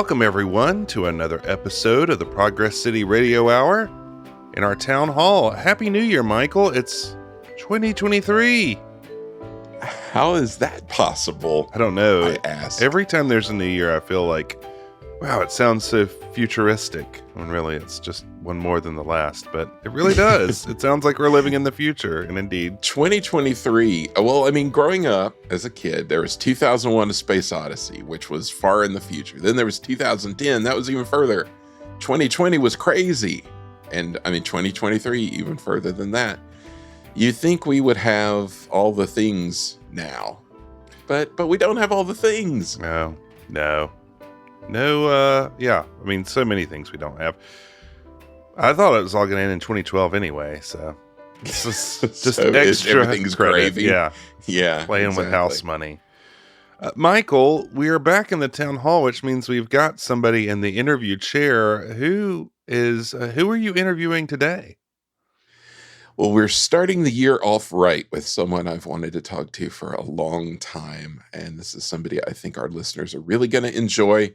Welcome, everyone, to another episode of the Progress City Radio Hour in our town hall. Happy New Year, Michael. It's 2023. How is that possible? I don't know. I ask. Every time there's a new year, I feel like, wow, it sounds so futuristic. When really it's just one more than the last. But it really does. It sounds like we're living in the future. And indeed, 2023. Well, I mean, growing up as a kid, there was 2001: A Space Odyssey, which was far in the future. Then there was 2010. That was even further. 2020 was crazy. And I mean, 2023, even further than that. You'd think we would have all the things now, but we don't have all the things. No. Yeah. I mean, so many things we don't have. I thought it was all going to end in 2012 anyway, so it's just So extra everything's credit. gravy. Yeah, playing exactly. with house money. Michael, we are back in the town hall, which means we've got somebody in the interview chair. Who are you interviewing today? Well, we're starting the year off right with someone I've wanted to talk to for a long time, and this is somebody I think our listeners are really going to enjoy.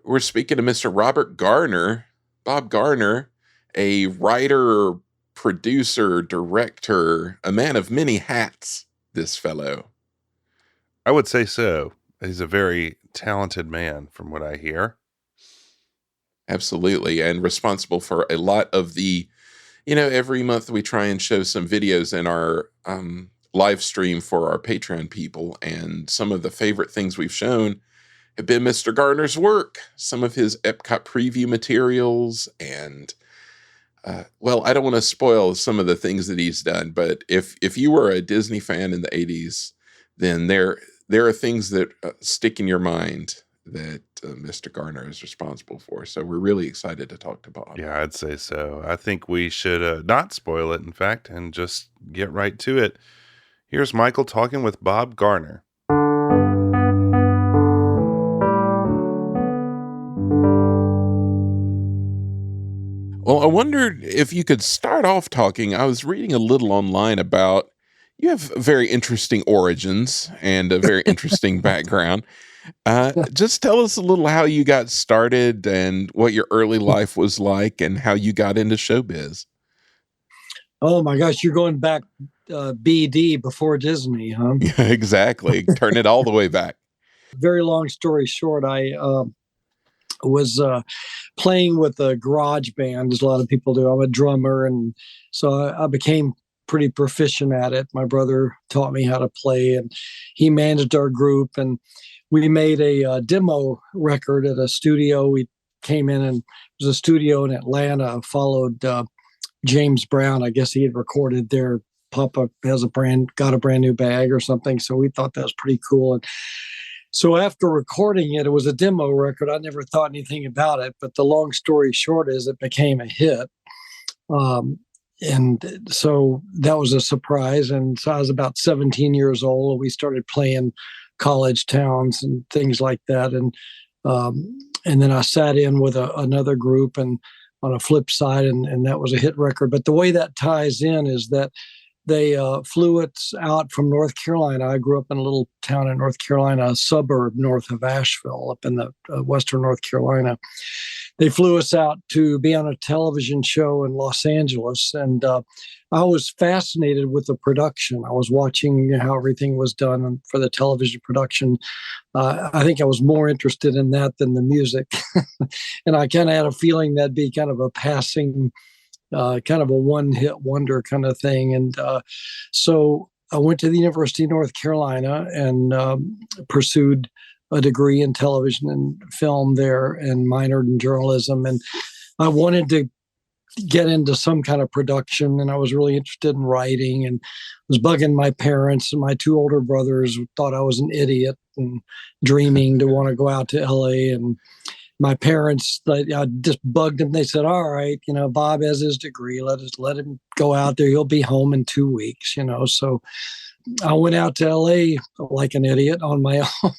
We're speaking to Mr. Robert Garner, Bob Garner, a writer, producer, director, a man of many hats, this fellow. I would say so. He's a very talented man, from what I hear. Absolutely, and responsible for a lot of the, every month we try and show some videos in our live stream for our Patreon people, and some of the favorite things we've shown have been Mr. Garner's work, some of his EPCOT preview materials, and, I don't want to spoil some of the things that he's done, but if you were a Disney fan in the 80s, then there are things that stick in your mind that Mr. Garner is responsible for. So we're really excited to talk to Bob. Yeah, I'd say so. I think we should not spoil it, in fact, and just get right to it. Here's Michael talking with Bob Garner. Well, I wondered if you could start off talking. I was reading a little online about you have very interesting origins and a very interesting background. Just tell us a little how you got started and what your early life was like and how you got into showbiz. Oh my gosh, you're going back BD before Disney, huh? Yeah, exactly. Turn it all the way back. Very long story short, I was playing with a garage band, as a lot of people do. I'm a drummer, and so I became pretty proficient at it. My brother taught me how to play, and he managed our group, and we made a demo record at a studio. We came in, and it was a studio in Atlanta, followed James Brown. I guess he had recorded there. Papa got a brand new bag or something. So we thought that was pretty cool. And so after recording it, it was a demo record. I never thought anything about it, but the long story short is it became a hit. And so that was a surprise. And so I was about 17 years old, and we started playing college towns and things like that. And then I sat in with another group and on a flip side, and that was a hit record. But the way that ties in is that they flew us out from North Carolina. I grew up in a little town in North Carolina, a suburb north of Asheville, up in the western North Carolina. They flew us out to be on a television show in Los Angeles, and I was fascinated with the production. I was watching how everything was done for the television production. I think I was more interested in that than the music. And I kind of had a feeling that'd be kind of a passing, kind of a one-hit wonder kind of thing. And so I went to the University of North Carolina and pursued a degree in television and film there and minored in journalism. And I wanted to get into some kind of production, and I was really interested in writing and was bugging my parents, and my two older brothers thought I was an idiot and dreaming to want to go out to LA. And my parents, I just bugged them. They said, all right, Bob has his degree. Let him go out there. He'll be home in 2 weeks, So I went out to LA like an idiot on my own.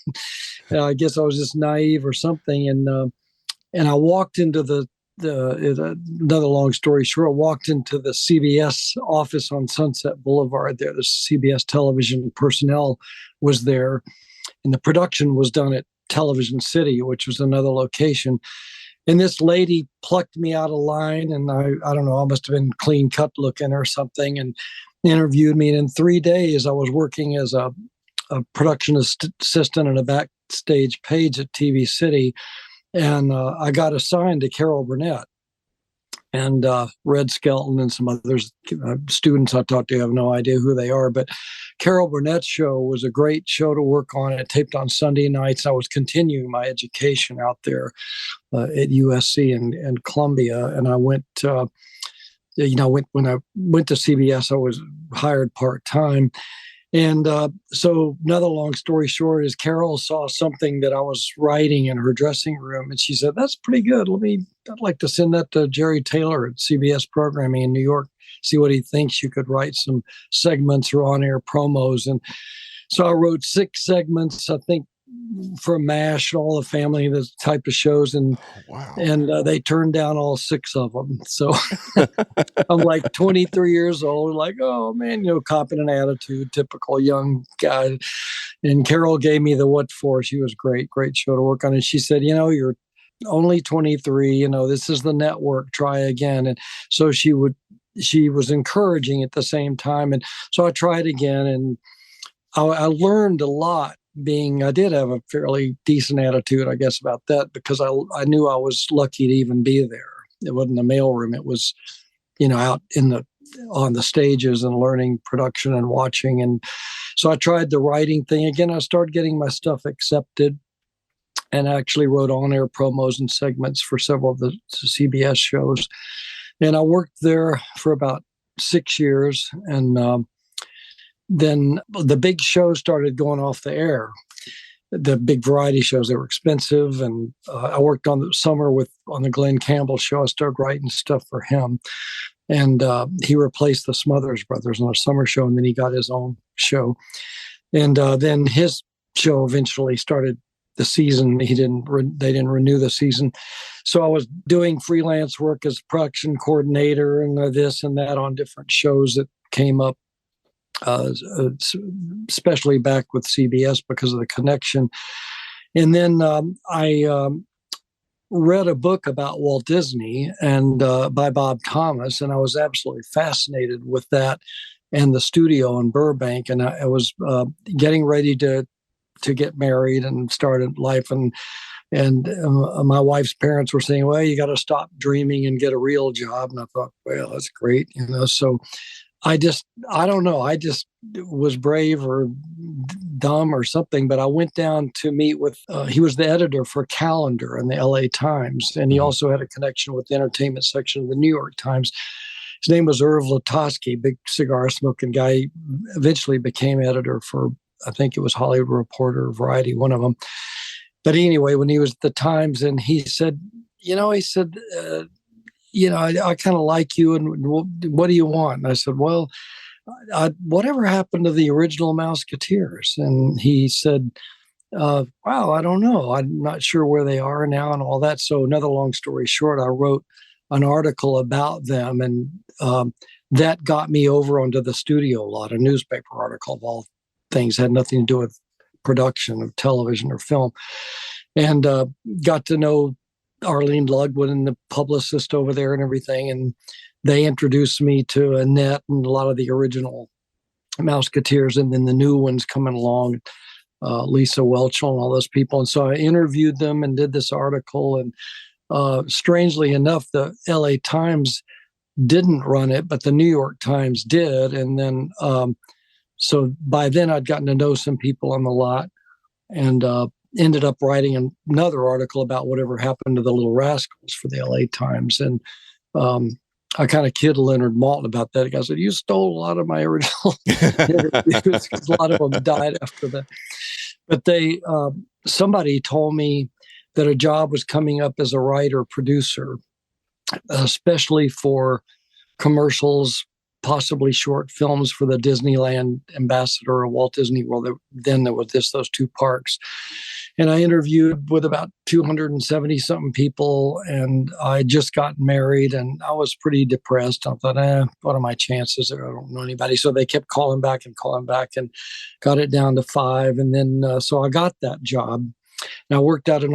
I guess I was just naive or something. And I walked into another long story short, I walked into the CBS office on Sunset Boulevard there. The CBS television personnel was there, and the production was done at Television City, which was another location. And this lady plucked me out of line, and I don't know, I must have been clean cut looking or something, and interviewed me. And in 3 days, I was working as a production assistant and a backstage page at TV City. And I got assigned to Carol Burnett and Red Skelton and some others. Students I talked to have no idea who they are, but Carol Burnett's show was a great show to work on. It taped on Sunday nights. I was continuing my education out there at USC and Columbia, and I went. When I went to CBS, I was hired part-time. And so another long story short is Carol saw something that I was writing in her dressing room, and she said, "That's pretty good. I'd like to send that to Jerry Taylor at CBS Programming in New York, see what he thinks. You could write some segments or on-air promos." And so I wrote 6 segments, I think, for MASH and all the family, this type of shows, and Wow. and they turned down all 6 of them. So I'm like 23 years old, like, oh man, copping an attitude, typical young guy. And Carol gave me the what for. She was great show to work on. And she said, you're only 23, this is the network, try again. And so she was encouraging at the same time. And so I tried again, and I learned a lot. I did have a fairly decent attitude, I guess, about that, because I knew I was lucky to even be there. It wasn't the mailroom. It was, out on the stages and learning production and watching. And so I tried the writing thing again. I started getting my stuff accepted and actually wrote on-air promos and segments for several of the CBS shows. And I worked there for about 6 years, and then the big shows started going off the air. The big variety shows, they were expensive. And I worked on the summer on the Glenn Campbell show. I started writing stuff for him. And he replaced the Smothers Brothers on a summer show, and then he got his own show. And then his show eventually started the season. They didn't renew the season. So I was doing freelance work as production coordinator and this and that on different shows that came up. Especially back with CBS because of the connection. And then I read a book about Walt Disney and by Bob Thomas, and I was absolutely fascinated with that and the studio in Burbank. And I was getting ready to get married and started life, and my wife's parents were saying, "Well, you got to stop dreaming and get a real job." And I thought, well, that's great, So I don't know. I just was brave or dumb or something, but I went down to meet with, he was the editor for Calendar in the LA Times. And he also had a connection with the entertainment section of the New York Times. His name was Irv Latosky, big cigar smoking guy. He eventually became editor for, I think it was Hollywood Reporter or Variety, one of them. But anyway, when he was at the Times, and he said, I kind of like you, and what do you want? And I said, well, whatever happened to the original Mouseketeers? And he said, wow, I don't know. I'm not sure where they are now and all that. So another long story short, I wrote an article about them, and that got me over onto the studio a lot, a newspaper article of all things, had nothing to do with production of television or film, and got to know Arlene Ludwig and the publicist over there and everything. And they introduced me to Annette and a lot of the original Mouseketeers, and then the new ones coming along, Lisa Welchel and all those people. And so I interviewed them and did this article. And strangely enough, the LA Times didn't run it, but the New York Times did. And then, so by then I'd gotten to know some people on the lot, and ended up writing another article about whatever happened to the Little Rascals for the LA Times. And I kind of kidded Leonard Maltin about that. I said, "You stole a lot of my original interviews," because a lot of them died after that. But somebody told me that a job was coming up as a writer producer, especially for commercials, possibly short films for the Disneyland ambassador of Walt Disney World. Then there was those 2 parks. And I interviewed with about 270 something people, and I just got married, and I was pretty depressed. I thought, what are my chances? I don't know anybody. So they kept calling back and got it down to 5. And then, so I got that job. And I worked out of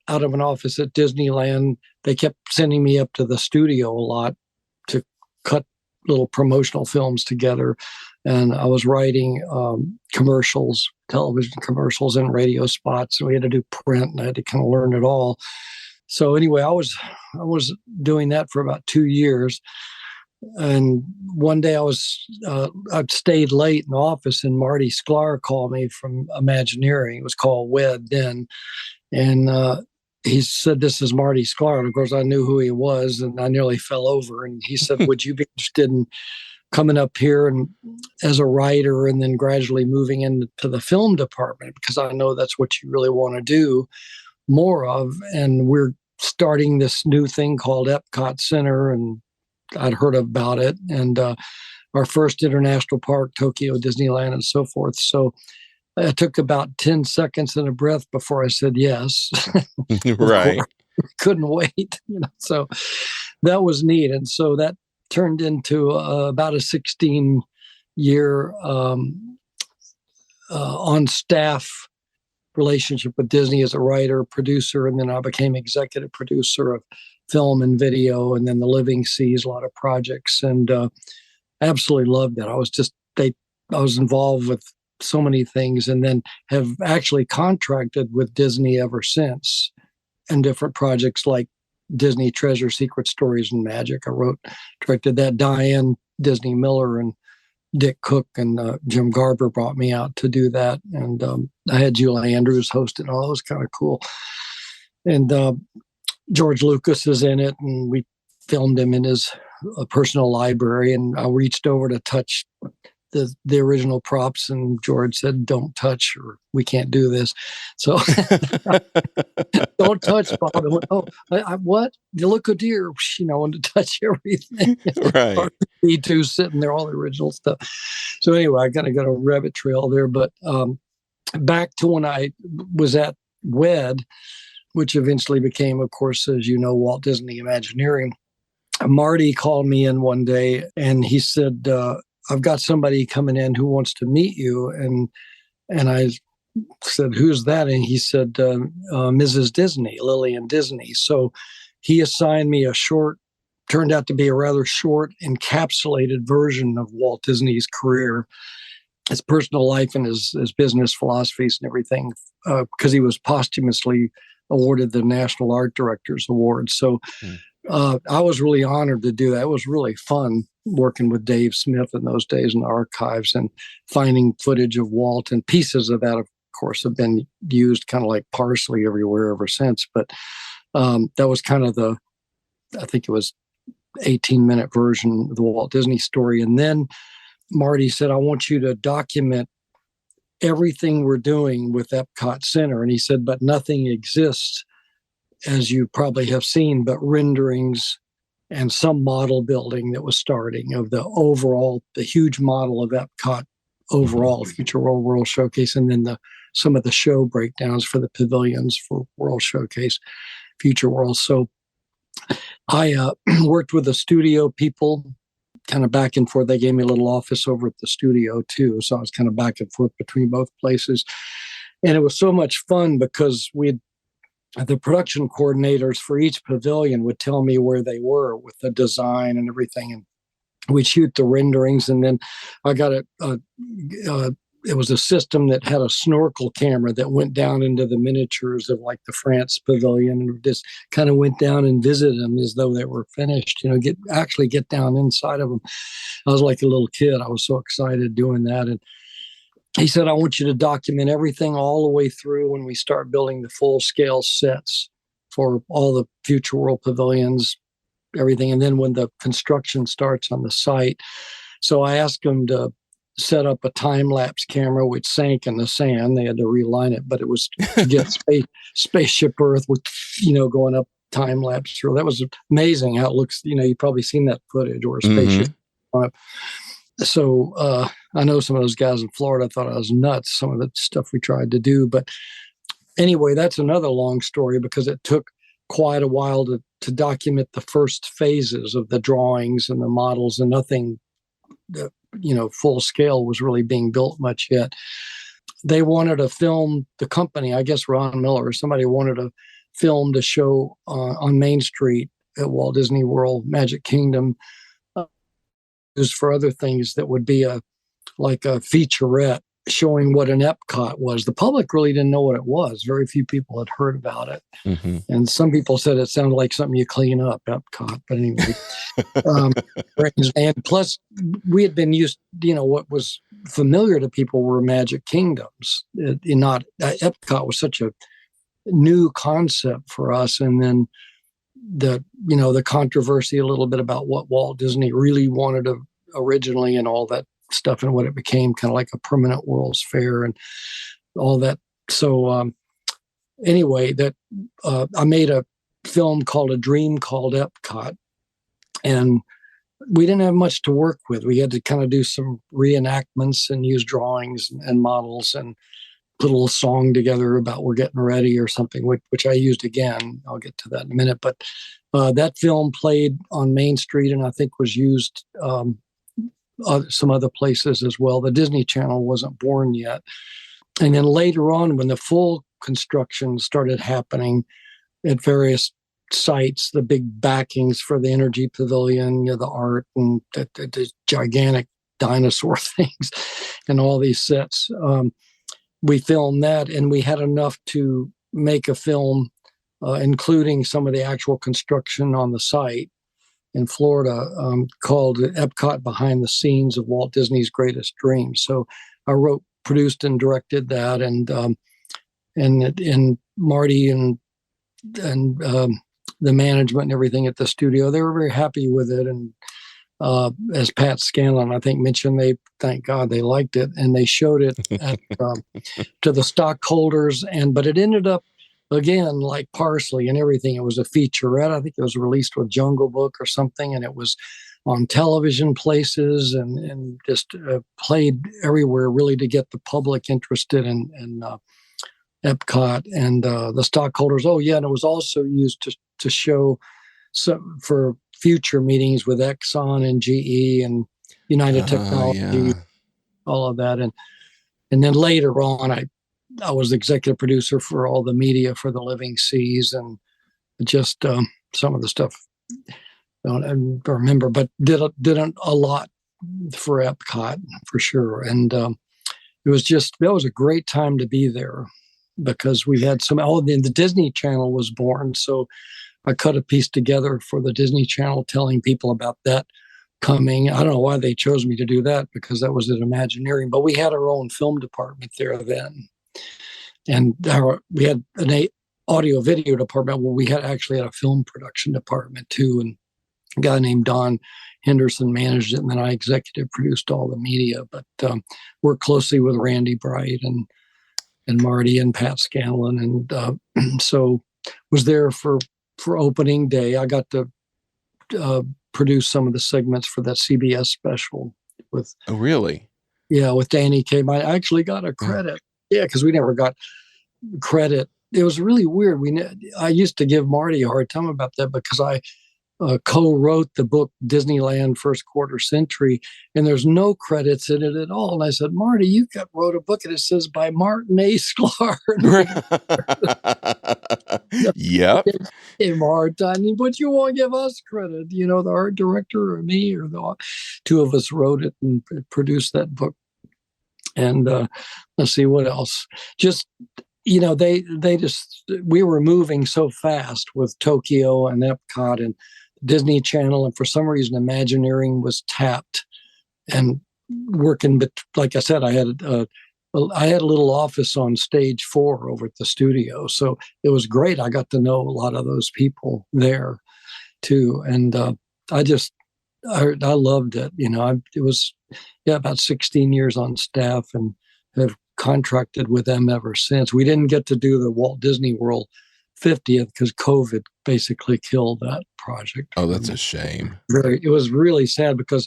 an office at Disneyland. They kept sending me up to the studio a lot to cut little promotional films together. And I was writing commercials, television commercials and radio spots. So we had to do print, and I had to kind of learn it all. So anyway, I was doing that for about 2 years. And one day I'd stayed late in the office, and Marty Sklar called me from Imagineering. It was called WED then. And he said, "This is Marty Sklar." And of course, I knew who he was, and I nearly fell over. And he said, "Would you be interested in coming up here and as a writer, and then gradually moving into the film department? Because I know that's what you really want to do more of. And we're starting this new thing called EPCOT Center." And I'd heard about it, and our first international park, Tokyo Disneyland, and so forth. So it took about 10 seconds and a breath before I said yes. Right. Couldn't wait. So that was neat. And so that turned into about a 16-year on-staff relationship with Disney as a writer, producer, and then I became executive producer of film and video, and then the Living Seas, a lot of projects, and absolutely loved it. I was involved with so many things, and then have actually contracted with Disney ever since, and different projects like Disney Treasure, Secret Stories, and Magic. Directed that. Diane Disney Miller and Dick Cook and Jim Garber brought me out to do that, and I had Julie Andrews host it. All it was kind of cool, and George Lucas is in it, and we filmed him in his personal library. And I reached over to touch the original props, and George said, "Don't touch, or we can't do this." So don't touch, Bob. I went, "Oh, what? You look a deer." I wanted to touch everything. Right. B2 sitting there, all the original stuff. So anyway, I kind of got a rabbit trail there. But back to when I was at WED, which eventually became, of course, as you know, Walt Disney Imagineering. Marty called me in one day, and he said, "I've got somebody coming in who wants to meet you." And I said, "Who's that?" And he said, "Mrs. Disney, Lillian Disney." So he assigned me turned out to be a rather short, encapsulated version of Walt Disney's career, his personal life and his business philosophies and everything, because he was posthumously awarded the National Art Directors Award. So I was really honored to do that. It was really fun working with Dave Smith in those days in the archives and finding footage of Walt, and pieces of that, of course, have been used kind of like parsley everywhere ever since. But that was kind of I think it was 18-minute version of the Walt Disney story. And then Marty said, "I want you to document everything we're doing with EPCOT Center." And he said, "But nothing exists, as you probably have seen, but renderings and some model building that was starting of the huge model of EPCOT overall, Future World Showcase, and then some of the show breakdowns for the pavilions for World Showcase, Future World." So I worked with the studio people kind of back and forth. They gave me a little office over at the studio too. So I was kind of back and forth between both places. And it was so much fun because the production coordinators for each pavilion would tell me where they were with the design and everything. And we'd shoot the renderings. And then I got it was a system that had a snorkel camera that went down into the miniatures of like the France pavilion, and just kind of went down and visited them as though they were finished, get down inside of them. I was like a little kid. I was so excited doing that. And he said, "I want you to document everything all the way through when we start building the full scale sets for all the Future World pavilions, everything. And then when the construction starts on the site." So I asked him to set up a time-lapse camera, which sank in the sand. They had to reline it, but it was to get Spaceship Earth with, going up time-lapse through. That was amazing how it looks. You've probably seen that footage, or a spaceship. So I know some of those guys in Florida thought I was nuts, some of the stuff we tried to do. But anyway, that's another long story, because it took quite a while to document the first phases of the drawings and the models, and nothing full scale was really being built much yet. they wanted to film the company. I guess Ron Miller or somebody wanted to film the show on Main Street at Walt Disney World, Magic Kingdom, used for other things that would be like a featurette showing what an EPCOT was. The public really didn't know what it was. Very few people had heard about it. Mm-hmm. And some people said it sounded like something you clean up, EPCOT. But anyway, and plus we had been used, what was familiar to people were Magic Kingdoms. EPCOT was such a new concept for us. And then the controversy a little bit about what Walt Disney really wanted to originally and all that stuff, and what it became kind of like a permanent World's Fair and all that. So anyway, that I made a film called A Dream Called EPCOT, and we didn't have much to work with. We had to kind of do some reenactments and use drawings and models and put a little song together about we're getting ready or something, which I used again. I'll get to that in a minute. But that film played on Main Street and I think was used some other places as well. The Disney Channel wasn't born yet. And then later on, when the full construction started happening at various sites, the big backings for the Energy Pavilion, the art and the gigantic dinosaur things and all these sets, we filmed that, and we had enough to make a film, including some of the actual construction on the site in Florida, called EPCOT Behind the Scenes of Walt Disney's Greatest Dreams. So I wrote, produced, and directed that, and Marty and the management and everything at the studio, they were very happy with it. And as Pat Scanlon, I think, mentioned, thank God they liked it, and they showed it to the stockholders. But it ended up, again, like Parsley and everything, it was a featurette. I think it was released with Jungle Book or something, and it was on television places and just played everywhere, really, to get the public interested in EPCOT and the stockholders. Oh yeah, and it was also used to show for future meetings with Exxon and GE and United Technologies, all of that. And then later on, I was executive producer for all the media for The Living Seas, and just some of the stuff I don't remember, but did a lot for EPCOT for sure. And that was a great time to be there, because we had the Disney Channel was born. So I cut a piece together for the Disney Channel telling people about that coming. I don't know why they chose me to do that, because that was at Imagineering, but we had our own film department there then. And we had an audio video department where we actually had a film production department too. And a guy named Don Henderson managed it. And then I executive produced all the media, but worked closely with Randy Bright and Marty and Pat Scanlon. And so was there for opening day. I got to produce some of the segments for that CBS special with. Oh, really? Yeah, with Danny Kaye. I actually got a credit. Yeah, because we never got credit. It was really weird. I used to give Marty a hard time about that, because I co-wrote the book Disneyland First Quarter Century, and there's no credits in it at all. And I said, Marty, you wrote a book and it says by Martin A. Sklar. Yep. Hey, Martin, but you won't give us credit, the art director or me, or the two of us wrote it and produced that book. And let's see what else. Just, we were moving so fast with Tokyo and EPCOT and Disney Channel, and for some reason Imagineering was tapped and working. But like I said, I had a little office on stage 4 over at the studio, so it was great. I got to know a lot of those people there too, and I loved it. It was about 16 years on staff, and have contracted with them ever since. We didn't get to do the Walt Disney World 50th because COVID basically killed that project. Oh, that's a shame. It was really sad, because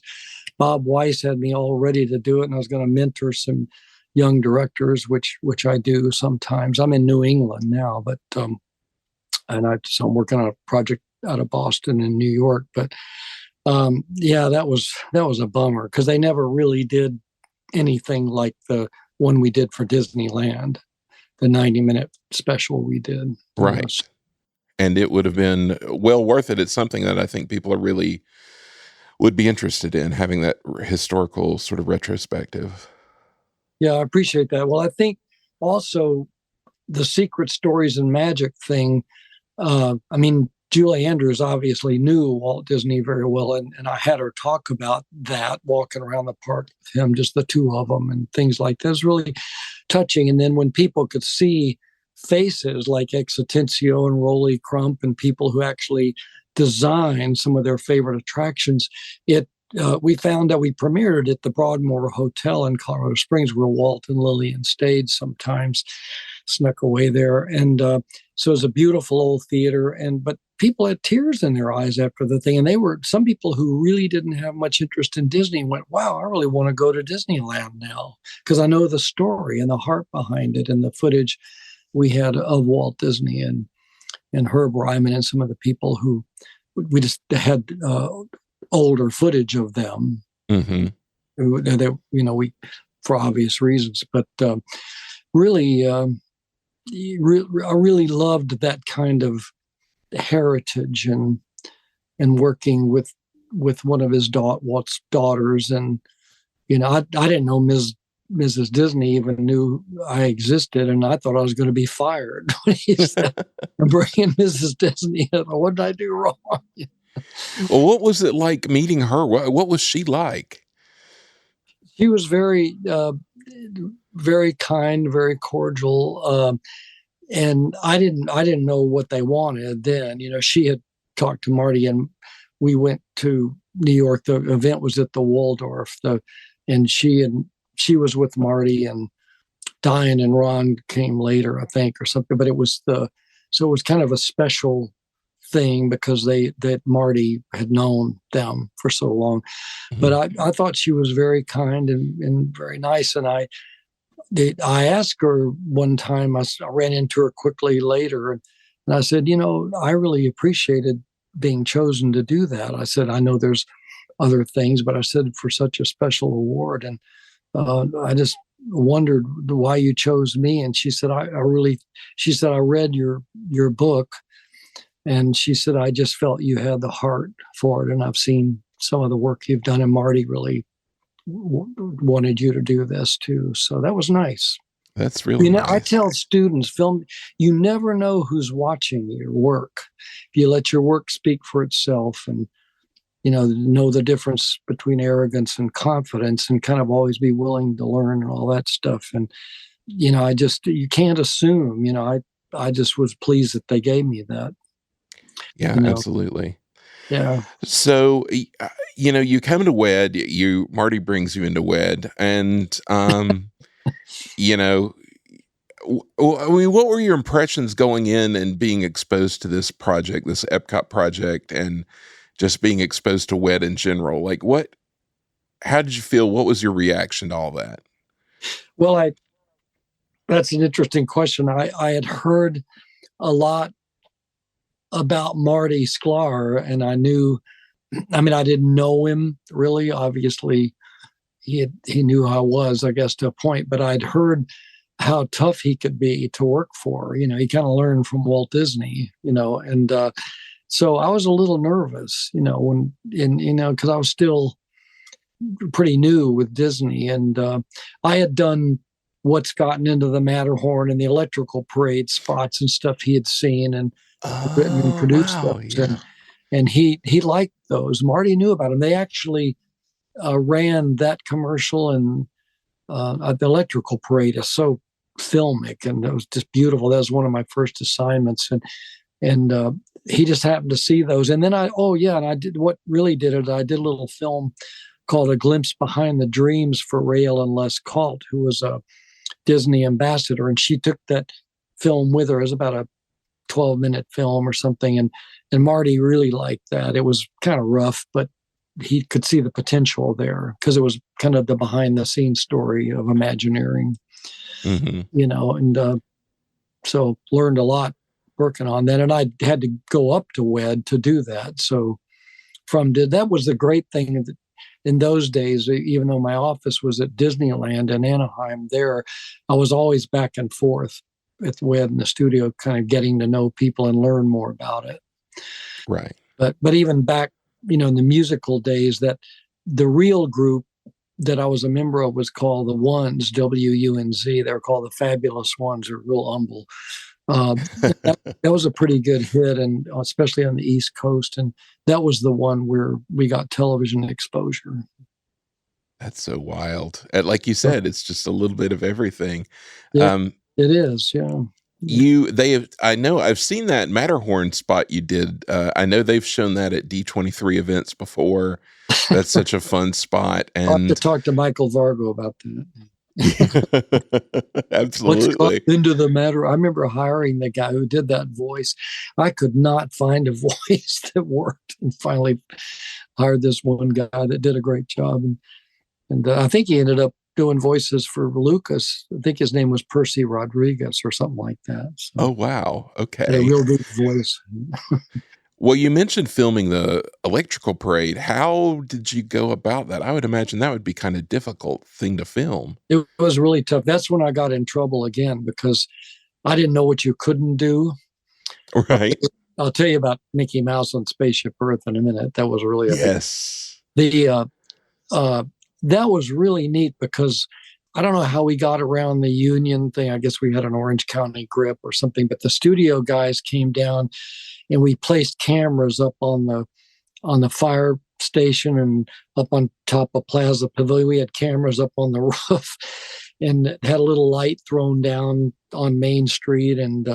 Bob Weiss had me all ready to do it, and I was going to mentor some young directors, which I do sometimes. I'm in New England now, but so I'm working on a project out of Boston and New York. But that was a bummer, because they never really did anything like the one we did for Disneyland, the 90-minute special we did. Right. And it would have been well worth it. It's something that I think people are really would be interested in, having that historical sort of retrospective. Yeah, I appreciate that. Well, I think also the secret stories and magic thing. I mean, Julie Andrews obviously knew Walt Disney very well, and I had her talk about that, walking around the park with him, just the two of them and things like that. It was really touching. And then when people could see faces like Exitentio and Rolly Crump and people who actually designed some of their favorite attractions, we found that we premiered at the Broadmoor Hotel in Colorado Springs, where Walt and Lillian stayed sometimes, snuck away there. And so it was a beautiful old theater. But people had tears in their eyes after the thing. And they were some people who really didn't have much interest in Disney went, wow, I really want to go to Disneyland now, because I know the story and the heart behind it and the footage we had of Walt Disney and Herb Ryman and some of the people who we just had older footage of them. Mm-hmm. We for obvious reasons, but really, I really loved that kind of heritage and working with one of Walt's daughters, and I didn't know Mrs. Disney even knew I existed, and I thought I was going to be fired when he said, "I'm bringing Mrs. Disney." What did I do wrong? Well, what was it like meeting her? What was she like? She was very, very kind, very cordial, and I didn't know what they wanted then. She had talked to Marty, and we went to New York. The event was at the Waldorf, and she was with Marty, and Diane and Ron came later, I think, or something. But it was kind of a special thing because that Marty had known them for so long. Mm-hmm. But I thought she was very kind and very nice. And I asked her one time, I ran into her quickly later, and I said, I really appreciated being chosen to do that. I said, I know there's other things, but I said, for such a special award. And I just wondered why you chose me. And she said, I read your book. And she said, I just felt you had the heart for it. And I've seen some of the work you've done, and Marty really wanted you to do this too. So that was nice. That's really nice. I tell students, you never know who's watching your work. If you let your work speak for itself and, know the difference between arrogance and confidence, and kind of always be willing to learn and all that stuff. And, you can't assume, I just was pleased that they gave me that. Yeah, absolutely. Yeah. So, you come to WED, Marty brings you into WED, and, I mean, what were your impressions going in and being exposed to this project, this EPCOT project, and just being exposed to WED in general? Like, how did you feel? What was your reaction to all that? Well, that's an interesting question. I had heard a lot about Marty Sklar, and I didn't know him really. Obviously, he knew who I was, I guess, to a point, but I'd heard how tough he could be to work for. He kind of learned from Walt Disney, and so I was a little nervous, because I was still pretty new with Disney, and I had done What's Gotten Into the Matterhorn and the electrical parade spots and stuff he had seen and written and produced those. Yeah. And he liked those. Marty knew about them. They actually ran that commercial, and the electrical parade is so filmic, and it was just beautiful. That was one of my first assignments, and he just happened to see those. And then I did what really did it. I did a little film called A Glimpse Behind the Dreams for Rael and Les Calt, who was a Disney ambassador, and she took that film with her. It was about a 12-minute film or something, and Marty really liked that. It was kind of rough, but he could see the potential there because it was kind of the behind-the-scenes story of Imagineering, and so learned a lot working on that. And I had to go up to WED to do that. So that was the great thing in those days, even though my office was at Disneyland in Anaheim there, I was always back and forth with Wed in the studio, kind of getting to know people and learn more about it. Right. But even back, in the musical days, that the real group that I was a member of was called the Ones, WUNZ. They're called the Fabulous Ones, or real humble. That was a pretty good hit, and especially on the East Coast. And that was the one where we got television exposure. That's so wild. Like you said, it's just a little bit of everything. It is, yeah. I know I've seen that Matterhorn spot you did. I know they've shown that at D23 events before. That's such a fun spot. And I'll have to talk to Michael Vargo about that. Absolutely. Into the matter. I remember hiring the guy who did that voice. I could not find a voice that worked, and finally hired this one guy that did a great job. And I think he ended up doing voices for Lucas. I think his name was Percy Rodriguez or something like that. So, oh, wow. Okay. A real good voice. Well, you mentioned filming the electrical parade. How did you go about that? I would imagine that would be kind of difficult thing to film. It was really tough. That's when I got in trouble again, because I didn't know what you couldn't do. Right. I'll tell you about Mickey Mouse on Spaceship Earth in a minute. That was really yes. That was really neat, because I don't know how we got around the union thing. I guess we had an Orange County grip or something, but the studio guys came down and we placed cameras up on the fire station and up on top of Plaza Pavilion. We had cameras up on the roof and had a little light thrown down on Main Street. And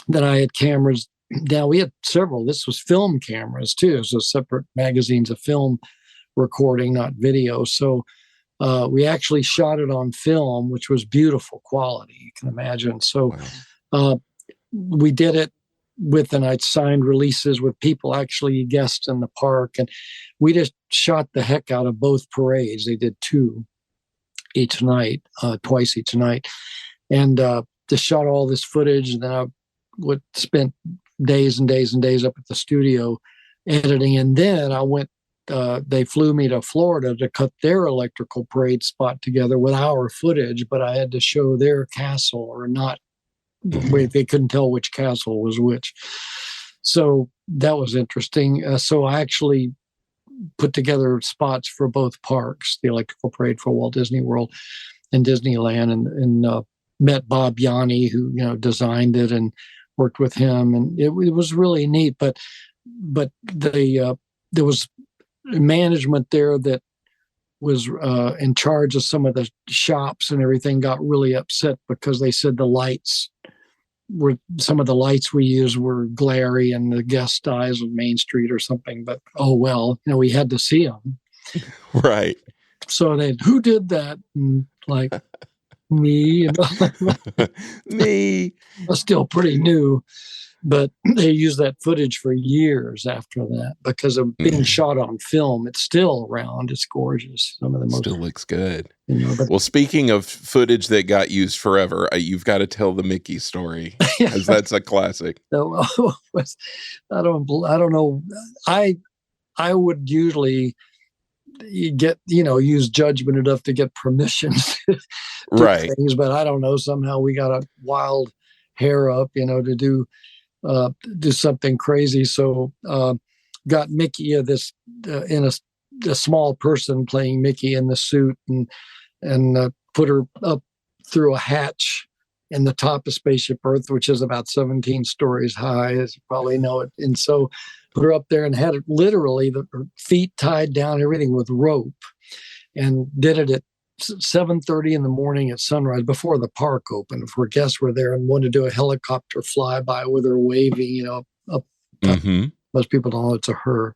then I had cameras down. We had several. This was film cameras too. So separate magazines of film recording, not video. So we actually shot it on film, which was beautiful quality, you can imagine. So we did it and I'd signed releases with people actually guests in the park. And we just shot the heck out of both parades. They did two each night, twice each night. And just shot all this footage. And then I spent days and days and days up at the studio editing. And then I went, they flew me to Florida to cut their electrical parade spot together with our footage, but I had to show their castle or not. They couldn't tell which castle was which. So that was interesting. So I actually put together spots for both parks, the electrical parade for Walt Disney World and Disneyland, and met Bob Yanni, who designed it, and worked with him, and it was really neat. But there was management there that was in charge of some of the shops and everything got really upset because they said some of the lights we used were glary in the guest eyes of Main Street or something. But oh well, we had to see them. Right. So who did that? And like me. Me. I was still pretty new. But they used that footage for years after that because of being shot on film. It's still around. It's gorgeous. Some of the most still looks good. Well, speaking of footage that got used forever, you've got to tell the Mickey story, because that's a classic. I don't know. I would usually get use judgment enough to get permission to right things, but I don't know. Somehow we got a wild hair up, to do something crazy. So got Mickey in a small person playing Mickey in the suit, and put her up through a hatch in the top of Spaceship Earth, which is about 17 stories high, as you probably know it. And so put her up there and had it literally her feet tied down, everything with rope, and did it at 7:30 in the morning at sunrise before the park opened. If our guests were there and wanted to do a helicopter flyby with her waving, up. Most people don't know it's a her,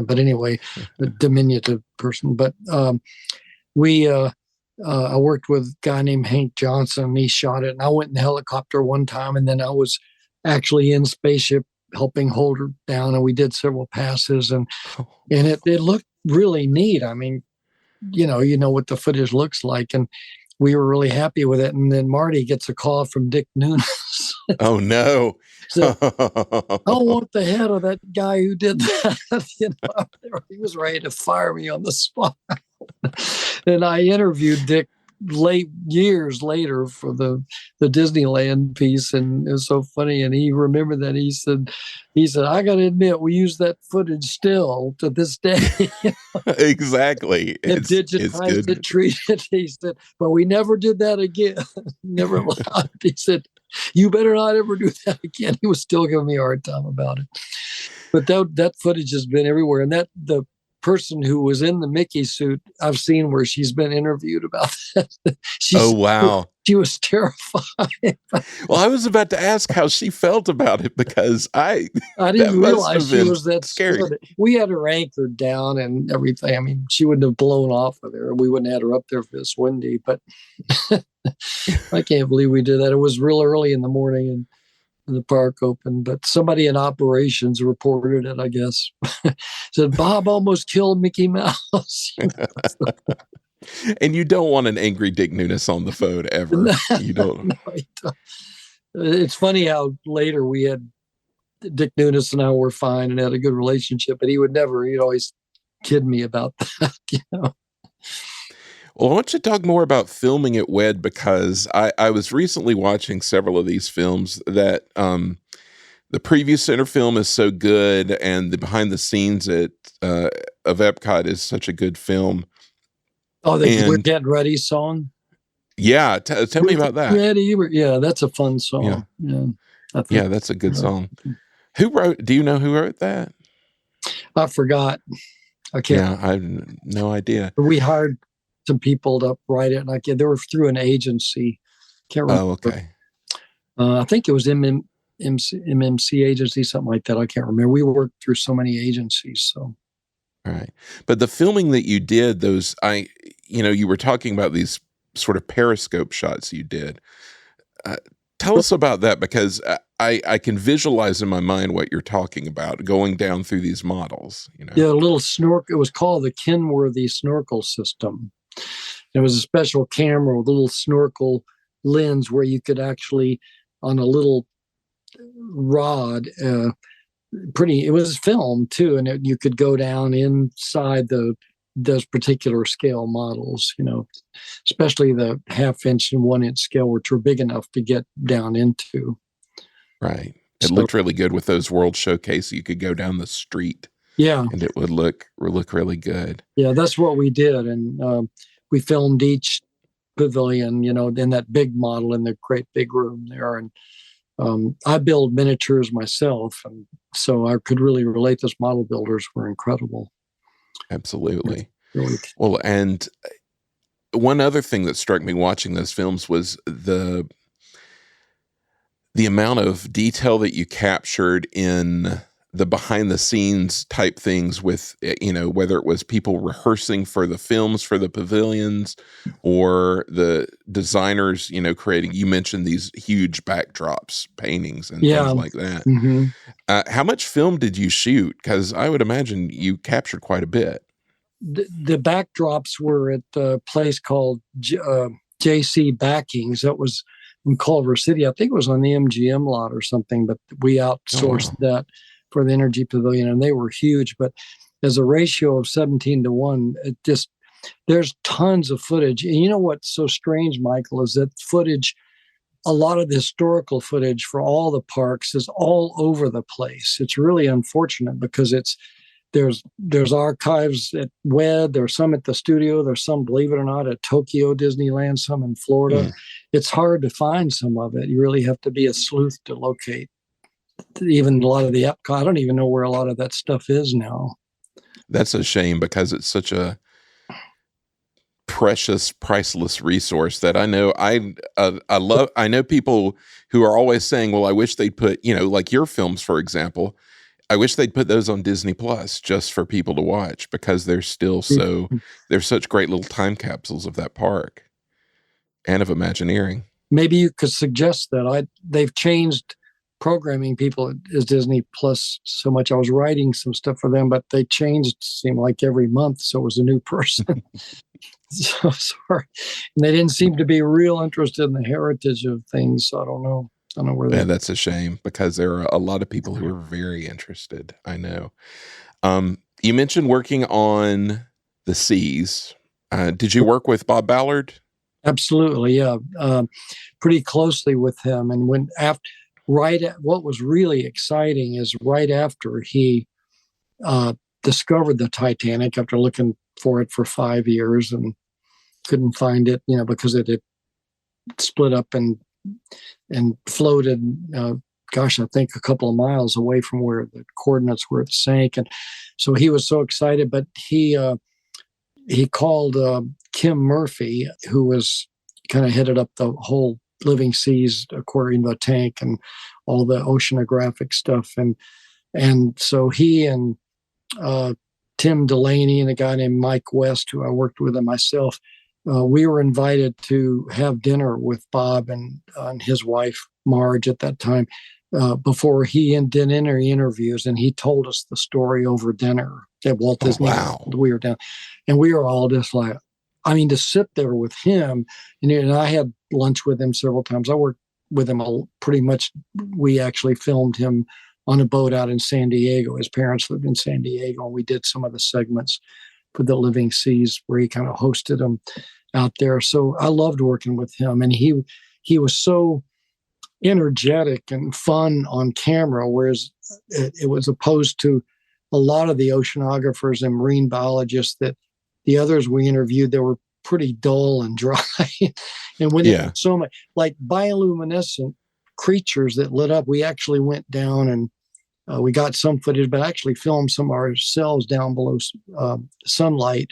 but anyway, a diminutive person. But I worked with a guy named Hank Johnson, and he shot it. And I went in the helicopter one time, and then I was actually in Spaceship helping hold her down, and we did several passes, and it looked really neat. I mean, you know what the footage looks like, and we were really happy with it. And then Marty gets a call from Dick Nunes Oh no. So I want the head of that guy who did that. He was ready to fire me on the spot. And I interviewed Dick years later for the Disneyland piece, and it was so funny. And he remembered that he said, I got to admit, we use that footage still to this day. Exactly. It's digitized it, treated it. He said, but we never did that again. Never allowed. He said, you better not ever do that again. He was still giving me a hard time about it. But that footage has been everywhere, and the person who was in the Mickey suit, I've seen where she's been interviewed about that. Oh, wow. She was terrified. Well, I was about to ask how she felt about it, because I didn't realize she was that scary. scared. We had her anchored down and everything. I mean, she wouldn't have blown off of there. We wouldn't have had her up there if it's windy, but I can't believe we did that. It was real early in the morning, and the park opened, but somebody in operations reported it, I guess. Said, Bob almost killed Mickey Mouse. And you don't want an angry Dick Nunes on the phone ever. You don't. No, it's funny how later we had Dick Nunes and I were fine and had a good relationship, but he'd always kid me about that, Well, I want you to talk more about filming at WED, because I was recently watching several of these films that the Preview Center film is so good, and the behind the scenes of EPCOT is such a good film. Oh, We're Getting Ready song? Yeah, tell me about that. Ready? Yeah, that's a fun song. Yeah, that's a good song. Do you know who wrote that? I forgot. I can't. Yeah, I have no idea. We hired some people to write it, and they were through an agency. Can't remember. Oh, okay. I think it was MMC agency, something like that. I can't remember. We worked through so many agencies, so. Right. But the filming that you did, you were talking about these sort of periscope shots you did. Tell us about that, because I can visualize in my mind what you're talking about, going down through these models. Yeah, a little snorkel. It was called the Kenworthy snorkel system. It was a special camera with a little snorkel lens where you could actually, on a little rod, it was film too, and you could go down inside those particular scale models, especially the 1/2-inch and 1-inch scale, which were big enough to get down into. Right. It looked really good with those World Showcase. You could go down the street. Yeah. And it would look really good. Yeah, that's what we did. And we filmed each pavilion, in that big model in the great big room there. And I build miniatures myself. And so I could really relate. Those model builders were incredible. Absolutely. Really. Well, and one other thing that struck me watching those films was the amount of detail that you captured in the behind the scenes type things with, whether it was people rehearsing for the films for the pavilions, or the designers, creating, you mentioned these huge backdrops, paintings and things like that. Mm-hmm. How much film did you shoot? Because I would imagine you captured quite a bit. The backdrops were at a place called JC Backings. That was in Culver City. I think it was on the MGM lot or something, but we outsourced that for the Energy Pavilion, and they were huge. But as a ratio of 17-1, there's tons of footage. And you know what's so strange, Michael, is that footage, a lot of the historical footage for all the parks is all over the place. It's really unfortunate, because there's archives at WED, there's some at the studio, there's some, believe it or not, at Tokyo Disneyland, some in Florida. It's hard to find some of it. You really have to be a sleuth to locate even a lot of the EPCOT. I don't even know where a lot of that stuff is now. That's a shame, because it's such a precious, priceless resource that I know I love. I know people who are always saying, well, I wish they'd put, like your films, for example, I wish they'd put those on Disney Plus just for people to watch, because they're still they're such great little time capsules of that park and of Imagineering. Maybe you could suggest that. They've changed programming people at Disney Plus so much. I was writing some stuff for them, but they changed, seemed like every month, so it was a new person. So sorry. And they didn't seem to be real interested in the heritage of things, so I don't know. I don't know where Yeah, they. that's a shame because there are a lot of people who are very interested. I know. You mentioned working on the seas. Did you work with Bob Ballard? Absolutely, yeah, pretty closely with him. And when after, what was really exciting is right after he discovered the Titanic, after looking for it for 5 years and couldn't find it, because it had split up and floated. Gosh, I think a couple of miles away from where the coordinates where it sank, and so he was so excited. But he called Kim Murphy, who was kind of headed up the whole Living Seas aquarium, the tank, and all the oceanographic stuff. And so he and Tim Delaney and a guy named Mike West, who I worked with, and myself, we were invited to have dinner with Bob and his wife, Marge, at that time, before he did any interviews. And he told us the story over dinner at Walt Disney. Wow. We were down, and we were all just like, I mean, to sit there with him, and I had lunch with him several times. I worked with him pretty much. We actually filmed him on a boat out in San Diego. His parents lived in San Diego, and we did some of the segments for the Living Seas where he kind of hosted them out there. So I loved working with him, and he was so energetic and fun on camera, whereas it was opposed to a lot of the oceanographers and marine biologists that the others we interviewed, they were pretty dull and dry. And when there was so much like bioluminescent creatures that lit up, we actually went down and we got some footage, but actually filmed some ourselves down below sunlight.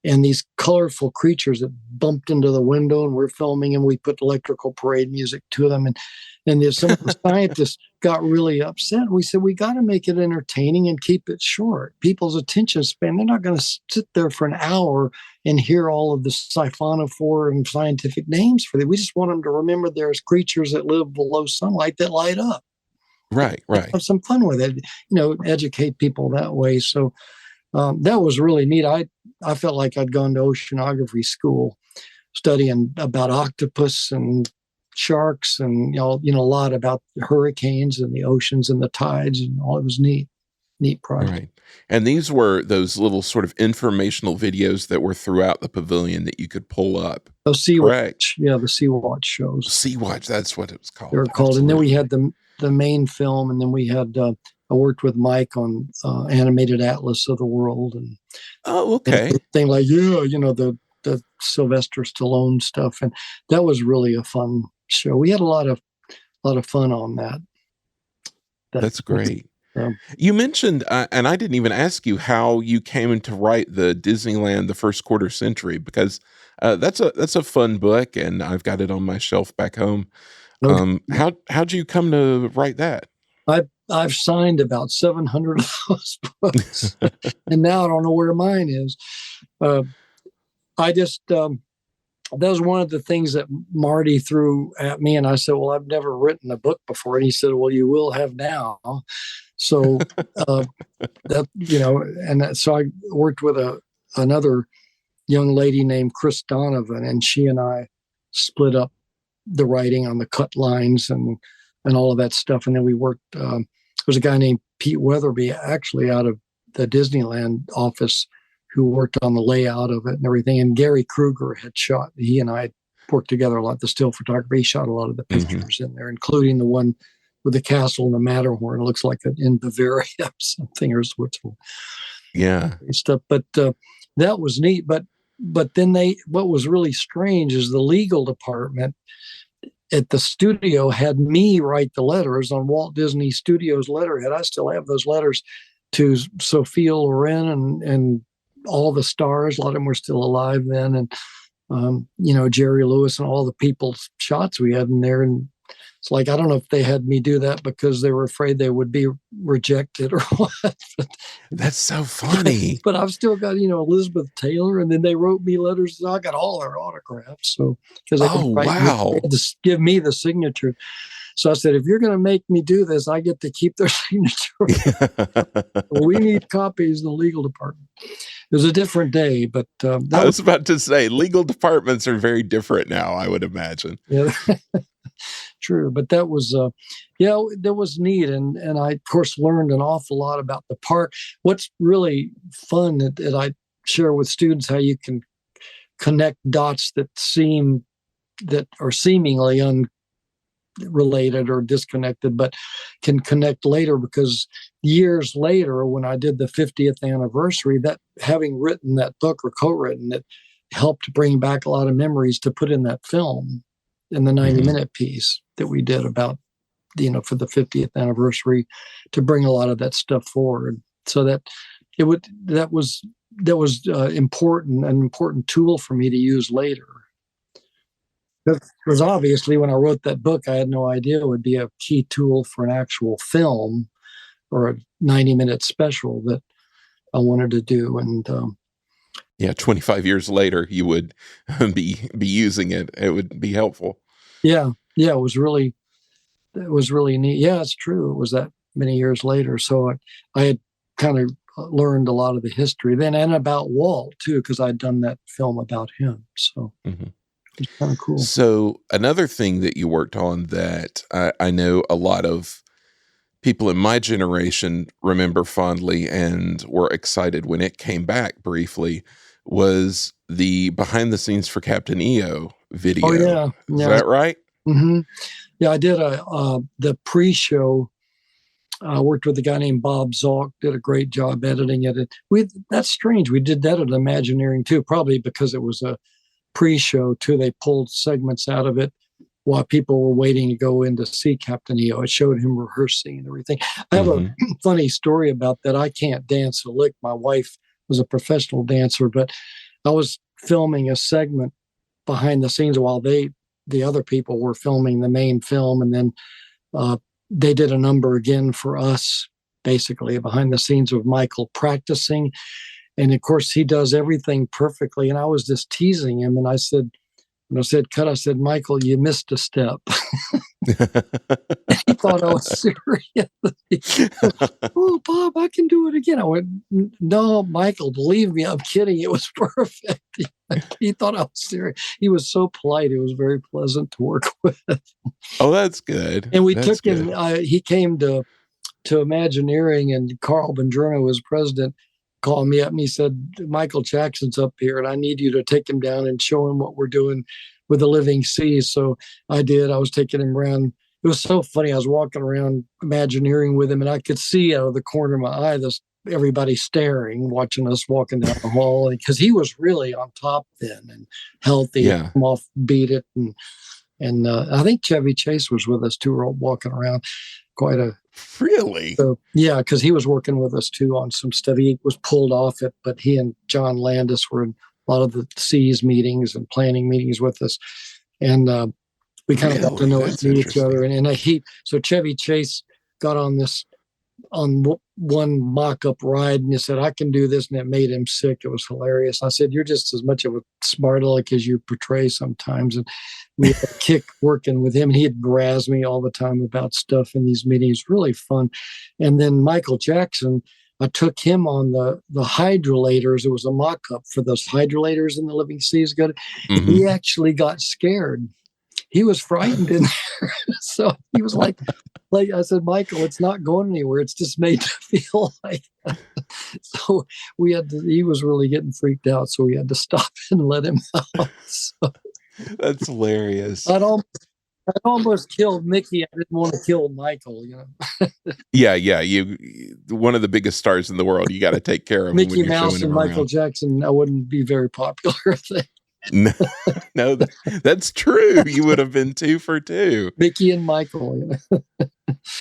And these colorful creatures that bumped into the window, and we're filming, and we put electrical parade music to them. And there's some of the scientists got really upset. We said, we got to make it entertaining and keep it short. People's attention span, they're not going to sit there for an hour and hear all of the siphonophore and scientific names for them. We just want them to remember there's creatures that live below sunlight that light up. Right. Have some fun with it, educate people that way. So that was really neat. I felt like I'd gone to oceanography school studying about octopus and sharks and, a lot about hurricanes and the oceans and the tides and all. It was neat project. Right. And these were those little sort of informational videos that were throughout the pavilion that you could pull up. Oh, Sea-Watch. Yeah, the Sea-Watch shows. Sea-Watch, that's what it was called. They were called. Absolutely. And then we had the main film, and then we had I worked with Mike on animated Atlas of the World, and thing like the Sylvester Stallone stuff, and that was really a fun show. We had a lot of fun on that. That's great. You mentioned, and I didn't even ask you how you came to write the Disneyland, the First Quarter Century, because that's a fun book, and I've got it on my shelf back home. Okay. How'd you come to write that? I've signed about 700 of those books, and now I don't know where mine is. I just that was one of the things that Marty threw at me, and I said, "Well, I've never written a book before," and he said, "Well, you will have now." So so I worked with another young lady named Chris Donovan, and she and I split up the writing on the cut lines and all of that stuff. And then we worked, there was a guy named Pete Weatherby, actually out of the Disneyland office, who worked on the layout of it and everything. And Gary Kruger had shot, he and I worked together a lot, the still photography. He shot a lot of the pictures in there, including the one with the castle and the Matterhorn. It looks like it in Bavaria or something, or Switzerland. Yeah. Stuff. But that was neat. But then what was really strange is the legal department at the studio had me write the letters on Walt Disney Studios letterhead. I still have those letters to Sophia Loren and all the stars. A lot of them were still alive then. And, Jerry Lewis and all the people's shots we had in there. And it's like, I don't know if they had me do that because they were afraid they would be rejected or what. That's so funny. But I've still got, Elizabeth Taylor, and then they wrote me letters. So I got all their autographs. So because they had to give me the signature. So I said, if you're going to make me do this, I get to keep their signature. We need copies in the legal department. It was a different day, but I was about to say legal departments are very different now, I would imagine. Yeah. True. But that was, yeah, that was neat. And I, of course, learned an awful lot about the park. What's really fun that I share with students, how you can connect dots that are seemingly unrelated or disconnected, but can connect later, because years later, when I did the 50th anniversary, that having written that book or co-written it helped bring back a lot of memories to put in that film, in the 90-minute piece that we did about, for the 50th anniversary, to bring a lot of that stuff forward. So that was an important tool for me to use later. Because obviously, when I wrote that book, I had no idea it would be a key tool for an actual film or a 90-minute special that I wanted to do. And yeah, 25 years later, you would be using it. It would be helpful. Yeah, it was really neat. Yeah, it's true. It was that many years later. So I had kind of learned a lot of the history then, and about Walt too, because I'd done that film about him. So. It's kind of cool. So another thing that you worked on that I know a lot of people in my generation remember fondly and were excited when it came back briefly was the behind the scenes for Captain EO video. Oh, yeah. Is that right? Mm-hmm. Yeah, I did the pre-show. I worked with a guy named Bob Zalk, did a great job editing it. That's strange. We did that at Imagineering too, probably because it was a pre-show too. They pulled segments out of it while people were waiting to go in to see Captain EO. It showed him rehearsing and everything. I have a funny story about that. I can't dance a lick. My wife was a professional dancer, but I was filming a segment behind the scenes while the other people were filming the main film, and then they did a number again for us, basically behind the scenes of Michael practicing. And of course, he does everything perfectly. And I was just teasing him. And I said, cut, I said, Michael, you missed a step. He thought I was serious. Oh, Bob, I can do it again. I went, no, Michael, believe me, I'm kidding. It was perfect. He thought I was serious. He was so polite. It was very pleasant to work with. Oh, that's good. And we took him, he came to Imagineering, and Carl Bongiorno was president, called me up and he said, Michael Jackson's up here and I need you to take him down and show him what we're doing with the living seas. So I did. I was taking him around. It was so funny. I was walking around Imagineering with him and I could see out of the corner of my eye everybody staring, watching us walking down the hall, because he was really on top then and healthy. Yeah. Come off, beat it. And I think Chevy Chase was with us too, walking around. Really? So, yeah, because he was working with us too on some stuff. He was pulled off it, but he and John Landis were in a lot of the Seas meetings and planning meetings with us. And we kind of got to know each other. So Chevy Chase got on one mock-up ride and he said, I can do this. And it made him sick. It was hilarious. I said, you're just as much of a smart aleck as you portray sometimes. And we had a kick working with him. And he'd razz me all the time about stuff in these meetings. Really fun. And then Michael Jackson, I took him on the hydrolators. It was a mock-up for those hydrolators in the living seas. He actually got scared. He was frightened in there. So he was like I said, Michael, it's not going anywhere. It's just made to feel like that. So he was really getting freaked out. So we had to stop and let him out. So, that's hilarious. I'd almost killed Mickey. I didn't want to kill Michael, Yeah. One of the biggest stars in the world. You got to take care of Mickey Mouse and Michael Jackson. I wouldn't be very popular. No, that's true. You would have been 2 for 2. Mickey and Michael.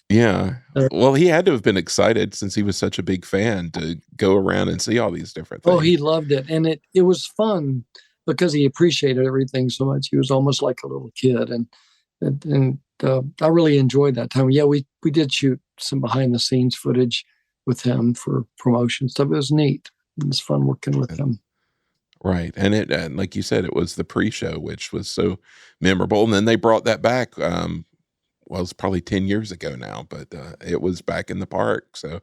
Yeah. Well, he had to have been excited since he was such a big fan to go around and see all these different things. Oh, he loved it. And it was fun because he appreciated everything so much. He was almost like a little kid. And I really enjoyed that time. Yeah, we did shoot some behind the scenes footage with him for promotion stuff. It was neat. It was fun working with him. Right. And like you said, it was the pre-show, which was so memorable. And then they brought that back. It's probably 10 years ago now, but it was back in the park. So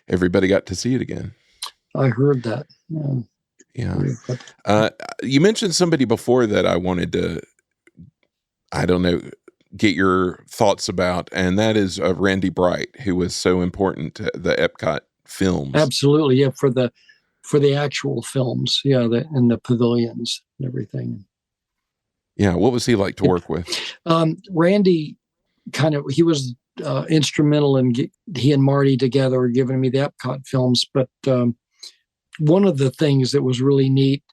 everybody got to see it again. I heard that. Yeah. You mentioned somebody before that I wanted to, I don't know, get your thoughts about, and that is Randy Bright, who was so important to the EPCOT films. Absolutely, yeah, for the actual films, yeah, and the pavilions and everything. Yeah, what was he like to work with? Randy he was instrumental in he and Marty together were giving me the EPCOT films. But one of the things that was really neat,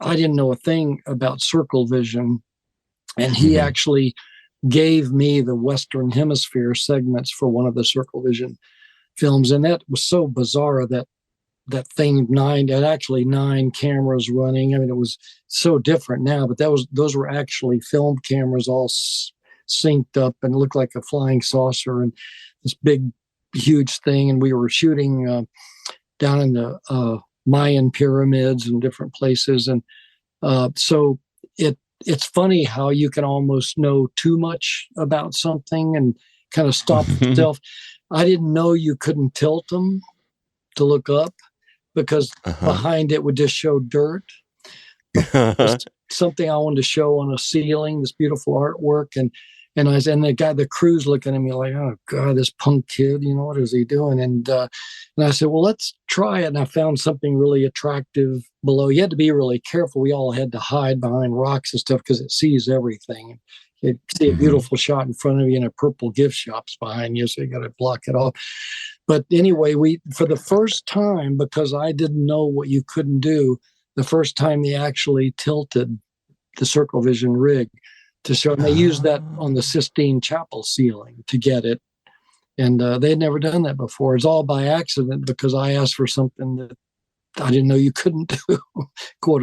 I didn't know a thing about Circle Vision, and he actually gave me the Western Hemisphere segments for one of the Circle Vision films, and that was so bizarre that thing actually 9 cameras running. I mean, it was so different now, but those were actually film cameras all synced up and looked like a flying saucer and this big, huge thing. And we were shooting down in the Mayan pyramids and different places. And so it's funny how you can almost know too much about something and kind of stop yourself. I didn't know you couldn't tilt them to look up, because behind it would just show dirt. Something I wanted to show on a ceiling, this beautiful artwork, and the crew's looking at me like, oh God, this punk kid, what is he doing? And I said, well, let's try it. And I found something really attractive below. You had to be really careful. We all had to hide behind rocks and stuff because it sees everything. You see a beautiful shot in front of you and a purple gift shop's behind you, so you got to block it off. But anyway, for the first time, because I didn't know what you couldn't do, the first time they actually tilted the Circle Vision rig to show, and they used that on the Sistine Chapel ceiling to get it. And they had never done that before. It's all by accident because I asked for something that I didn't know you couldn't do.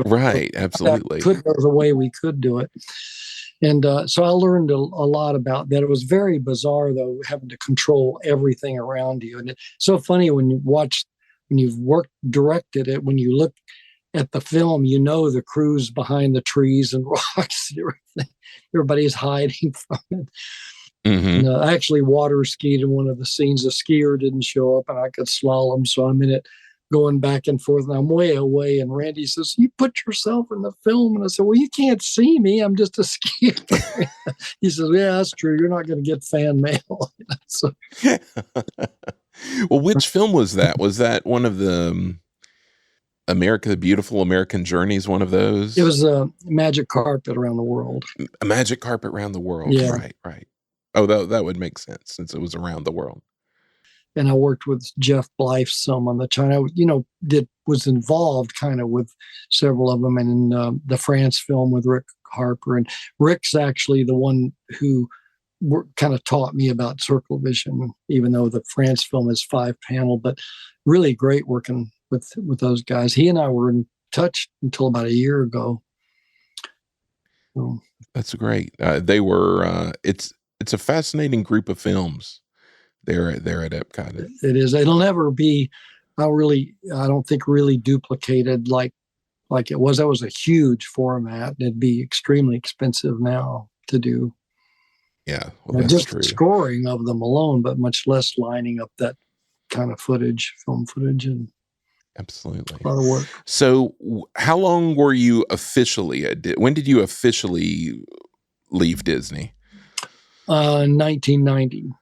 Right, absolutely. There was a way we could do it. And so I learned a lot about that. It was very bizarre, though, having to control everything around you. And it's so funny when you've directed it, when you look at the film, the crew's behind the trees and rocks and everything. Everybody's hiding from it. And, I actually water skied in one of the scenes. The skier didn't show up and I could slalom. So I'm in it going back and forth and I'm way away. And Randy says, you put yourself in the film. And I said, well, you can't see me. I'm just a skier. He says, yeah, that's true. You're not going to get fan mail. So, well, which film was that? Was that one of the the Beautiful American Journeys, one of those? It was a Magic Carpet Around the World. A Magic Carpet Around the World. Yeah. Right. Oh, that would make sense since it was around the world. And I worked with Jeff Blythe some on the China, was involved kind of with several of them. And in the France film with Rick Harper. And Rick's actually the one who kind of taught me about Circle Vision, even though the France film is 5-panel, but really great working with those guys. He and I were in touch until about a year ago. So. That's great. They were, it's a fascinating group of films there at EPCOT. It is. It'll never be, I don't think really duplicated like it was. That was a huge format. It'd be extremely expensive now to do. Yeah, well, that's just true. Scoring of them alone, but much less lining up that kind of film footage, and absolutely a lot of work. So, how long were you officially when did you officially leave Disney? 1990,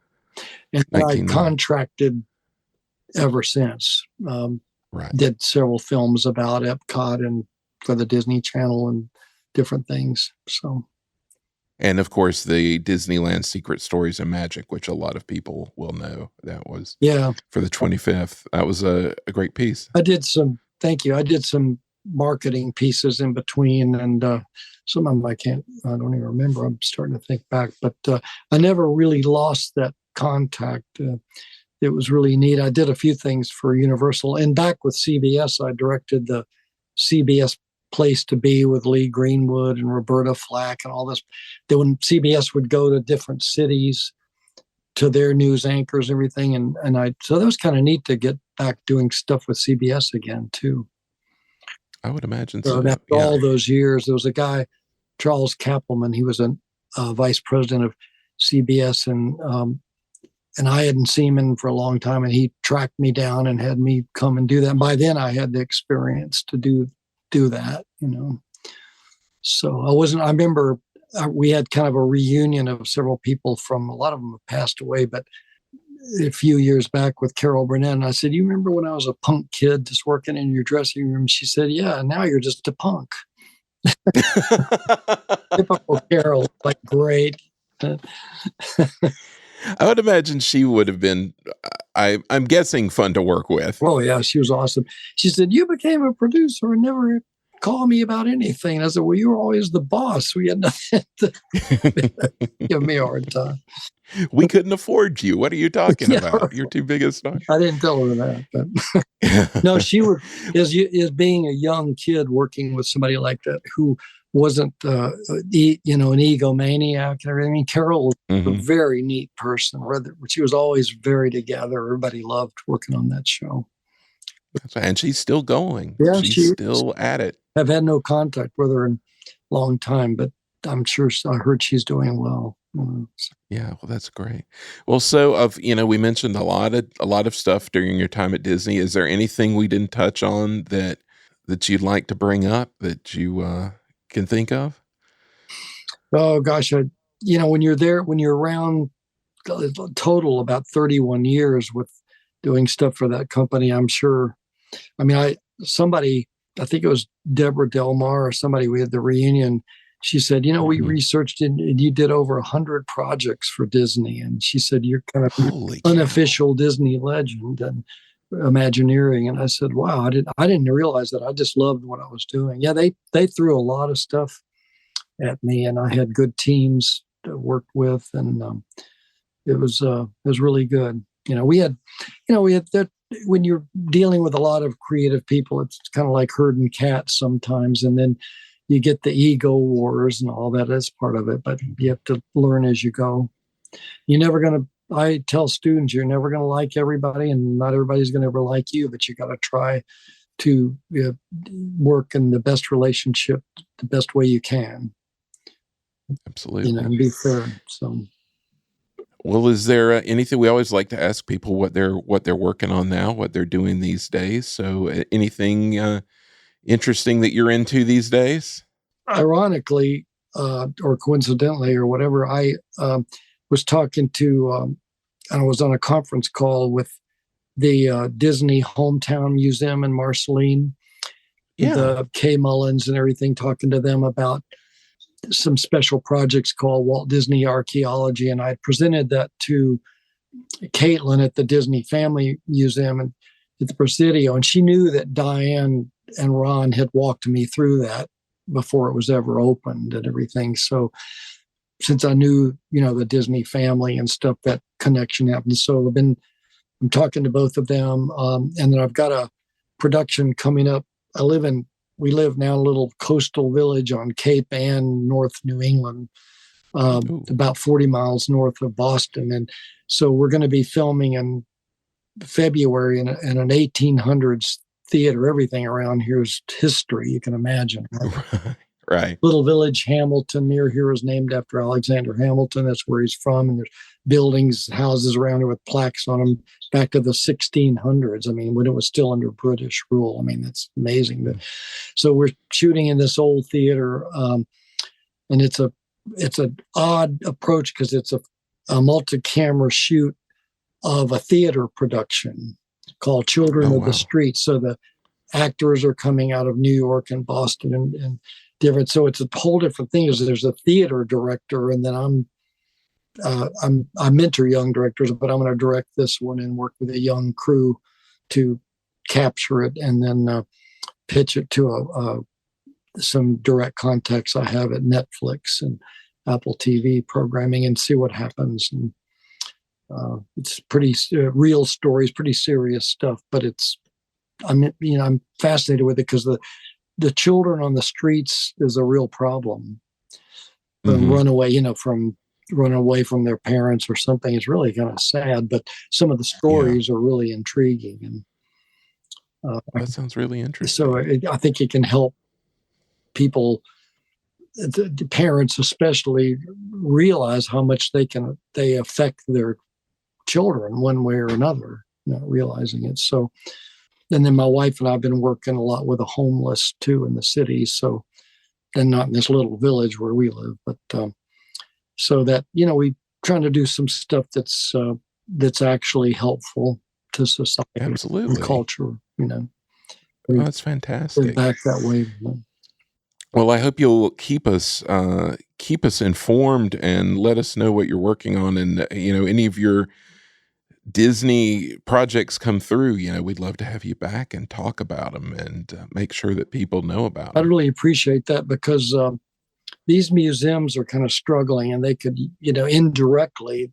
and I contracted ever since. Right. Did several films about EPCOT and for the Disney Channel and different things. So. And of course, the Disneyland Secret Stories and Magic, which a lot of people will know, that was for the 25th. That was a great piece. Thank you. I did some marketing pieces in between, and some of them I don't even remember. I'm starting to think back, but I never really lost that contact. It was really neat. I did a few things for Universal, and back with CBS, I directed the CBS Place to Be with Lee Greenwood and Roberta Flack and all this. Then when CBS would go to different cities to their news anchors and everything, so that was kind of neat to get back doing stuff with CBS again too. I would imagine so. After all those years, there was a guy, Charles Kappelman. He was a vice president of CBS, and I hadn't seen him for a long time, and he tracked me down and had me come and do that. And by then, I had the experience to do that, So I remember we had kind of a reunion of several people from, a lot of them have passed away, but a few years back with Carol Burnett. And I said, you remember when I was a punk kid just working in your dressing room? She said, yeah, now you're just a punk. Typical Carol, like, great. I would imagine she would have been, I'm guessing, fun to work with. Oh, yeah, she was awesome. She said, you became a producer and never called me about anything. And I said, well, you were always the boss. We had nothing to give me a hard time. We couldn't afford you. What are you talking Yeah, about? right. You're too big a star. I didn't tell her that. But no, she was, is being a young kid working with somebody like that who wasn't, an egomaniac and everything. I mean, Carol was a very neat person. She was always very together. Everybody loved working on that show. And she's still going. Yeah, she's still at it. I've had no contact with her in a long time, but I'm sure I heard she's doing well. Yeah, well, that's great. Well, so we mentioned a lot of stuff during your time at Disney. Is there anything we didn't touch on that you'd like to bring up that you can think of? Oh gosh, when you're there, when you're around, total about 31 years with doing stuff for that company, I'm sure. I mean, I think it was Deborah Delmar or somebody, we had the reunion. She said, we researched and you did over 100 projects for Disney. And she said, you're kind of an unofficial Disney legend and Imagineering. And I said, wow, I didn't realize that. I just loved what I was doing. Yeah, they threw a lot of stuff at me, and I had good teams to work with, and it was really good. We had that. When you're dealing with a lot of creative people, it's kind of like herding cats sometimes, and then you get the ego wars and all that as part of it, but you have to learn as you go. I tell students, you're never going to like everybody, and not everybody's going to ever like you, but you got to try to work in the best relationship, the best way you can. Absolutely. And be fair. So. Well, is there anything, we always like to ask people what they're working on now, what they're doing these days. So anything interesting that you're into these days? Ironically, or coincidentally or whatever, I was talking to, I was on a conference call with the Disney Hometown Museum in Marceline, the Kay Mullins and everything, talking to them about some special projects called Walt Disney Archaeology. And I presented that to Caitlin at the Disney Family Museum and at the Presidio. And she knew that Diane and Ron had walked me through that before it was ever opened and everything. So since I knew, the Disney family and stuff, that connection happened. So I'm talking to both of them. And then I've got a production coming up. We live now in a little coastal village on Cape Ann, North New England, about 40 miles north of Boston. And so we're going to be filming in February in an 1800s theater. Everything around here is history, you can imagine. Right? Right. Little village, Hamilton, near here, is named after Alexander Hamilton. That's where he's from. And there's buildings, houses around here with plaques on them back to the 1600s. I mean, when it was still under British rule. I mean, that's amazing. So we're shooting in this old theater, and it's an odd approach because it's a multi-camera shoot of a theater production called Children of the Street. So the actors are coming out of New York and Boston and different. So it's a whole different thing. There's a theater director, and then I mentor young directors, but I'm going to direct this one and work with a young crew to capture it and then pitch it to some direct contacts I have at Netflix and Apple TV programming and see what happens. And it's pretty real stories, pretty serious stuff, but I'm fascinated with it because the children on the streets is a real problem. Run away from their parents or something. It's really kind of sad, but some of the stories are really intriguing. And that sounds really interesting. So I think it can help people, the parents especially, realize how much they affect their children one way or another, not realizing it. So, and then my wife and I have been working a lot with the homeless too in the city. So and not in this little village where we live. But so that, we trying to do some stuff that's actually helpful to society and Absolutely. culture. Oh, that's fantastic. Back that way. Well, I hope you'll keep us informed and let us know what you're working on, and any of your Disney projects come through. We'd love to have you back and talk about them and make sure that people know about them. I'd really appreciate that, because these museums are kind of struggling, and they could, indirectly,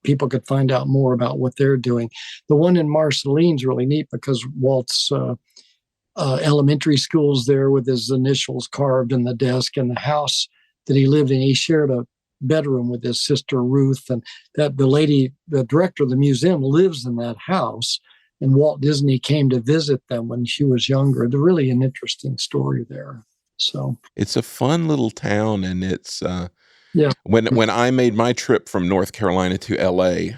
people could find out more about what they're doing. The one in Marceline's really neat, because Walt's elementary school's there with his initials carved in the desk, and the house that he lived in, he shared a bedroom with his sister Ruth, and that the director of the museum lives in that house, and Walt Disney came to visit them when she was younger. They're really an interesting story there. So it's a fun little town, and it's yeah. When I made my trip from North Carolina to LA